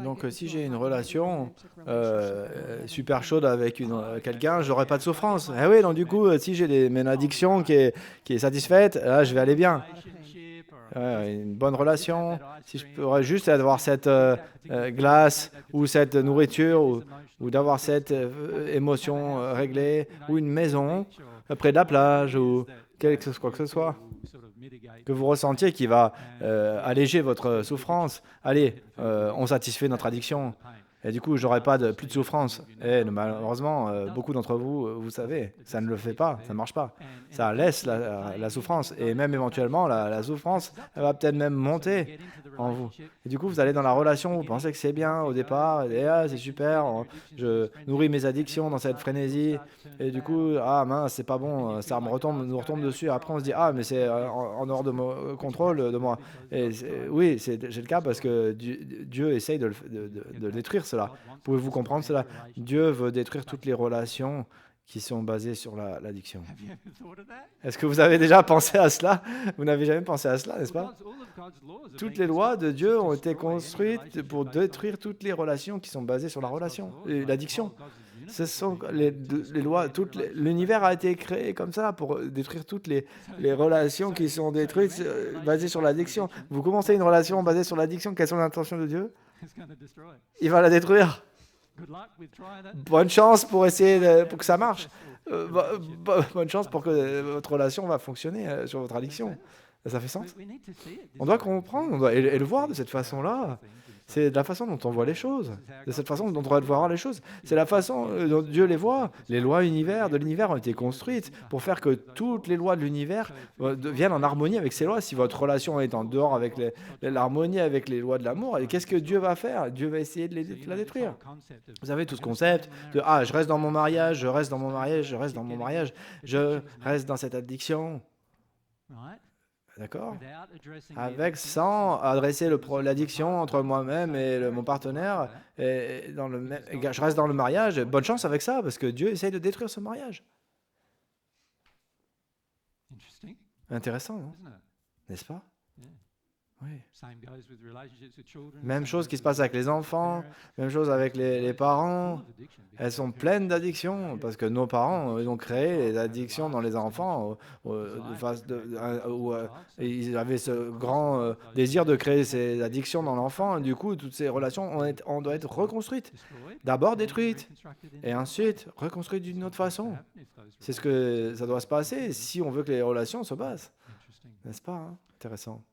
Donc, si j'ai une relation super chaude avec quelqu'un, j'aurai pas de souffrance. Eh oui, donc du coup, si j'ai mon addiction qui est satisfaite, là, je vais aller bien. Ouais, une bonne relation, si je pourrais juste avoir cette glace ou cette nourriture ou d'avoir cette émotion réglée ou une maison près de la plage ou quoi que ce soit que vous ressentiez qui va alléger votre souffrance. Allez, on satisfait notre addiction. Et du coup, j'aurai pas plus de souffrance. Et malheureusement, beaucoup d'entre vous, vous savez, ça ne le fait pas, ça ne marche pas. Ça laisse la souffrance. Et même éventuellement, la souffrance, elle va peut-être même monter en vous. Et du coup, vous allez dans la relation, vous pensez que c'est bien au départ, et ah, c'est super, je nourris mes addictions dans cette frénésie. Et du coup, ah mince, c'est pas bon, ça nous retombe dessus. Après, on se dit, ah, mais c'est en dehors de mon contrôle de moi. Et oui, c'est le cas parce que Dieu essaye de détruire cela. Pouvez-vous comprendre cela? Dieu veut détruire toutes les relations qui sont basées sur l'addiction. Est-ce que vous avez déjà pensé à cela? Vous n'avez jamais pensé à cela, n'est-ce pas? Toutes les lois de Dieu ont été construites pour détruire toutes les relations qui sont basées sur la relation, l'addiction. Ce sont les lois, l'univers a été créé comme ça pour détruire toutes les relations qui sont détruites basées sur l'addiction. Vous commencez une relation basée sur l'addiction, quelles sont les intentions de Dieu? Il va la détruire. Bonne chance pour essayer pour que ça marche. Bonne chance pour que votre relation va fonctionner sur votre addiction. Ça fait sens? On doit comprendre, on doit et le voir de cette façon-là. C'est de la façon dont on voit les choses, de cette façon dont on doit voir les choses. C'est la façon dont Dieu les voit. Les lois de l'univers ont été construites pour faire que toutes les lois de l'univers viennent en harmonie avec ces lois. Si votre relation est en dehors avec l'harmonie avec les lois de l'amour, et qu'est-ce que Dieu va faire? Dieu va essayer de la détruire. Vous avez tout ce concept de « Ah, je reste dans mon mariage, je reste dans mon mariage, je reste dans mon mariage, je reste dans cette addiction. » D'accord? Sans adresser l'addiction entre moi-même et mon partenaire, je reste dans le mariage. Bonne chance avec ça, parce que Dieu essaye de détruire ce mariage. Intéressant, non? N'est-ce pas? Oui. Même chose qui se passe avec les enfants, même chose avec les parents. Elles sont pleines d'addictions parce que nos parents ils ont créé les addictions dans les enfants. Ils avaient ce grand désir de créer ces addictions dans l'enfant. Du coup, toutes ces relations on doit être reconstruites. D'abord détruites et ensuite reconstruites d'une autre façon. C'est ce que ça doit se passer si on veut que les relations se passent. N'est-ce pas, hein? Intéressant.